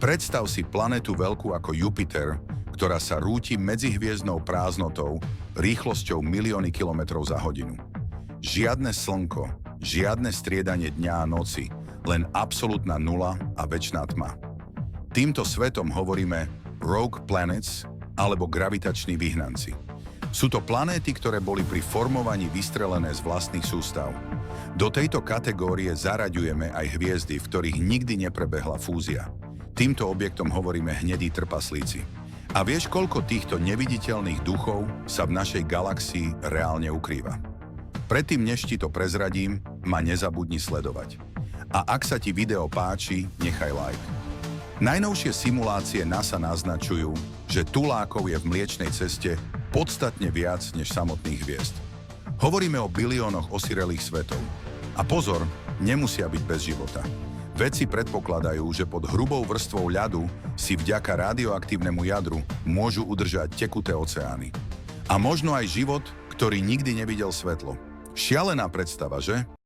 Predstav si planetu veľkú ako Jupiter, ktorá sa rúti medzihviezdnou prázdnotou rýchlosťou milióny kilometrov za hodinu. Žiadne slnko, žiadne striedanie dňa a noci, len absolútna nula a večná tma. Týmto svetom hovoríme rogue planets alebo gravitační vyhnanci. Sú to planéty, ktoré boli pri formovaní vystrelené z vlastných sústav. Do tejto kategórie zaraďujeme aj hviezdy, v ktorých nikdy neprebehla fúzia. Týmto objektom hovoríme hnedí trpaslíci. A vieš, koľko týchto neviditeľných duchov sa v našej galaxii reálne ukrýva? Predtým, než ti to prezradím, ma nezabudni sledovať. A ak sa ti video páči, nechaj like. Najnovšie simulácie NASA naznačujú, že tulákov je v Mliečnej ceste podstatne viac než samotných hviezd. Hovoríme o biliónoch osirelých svetov. A pozor, nemusia byť bez života. Vedci predpokladajú, že pod hrubou vrstvou ľadu si vďaka radioaktívnemu jadru môžu udržať tekuté oceány. A možno aj život, ktorý nikdy nevidel svetlo. Šialená predstava, že?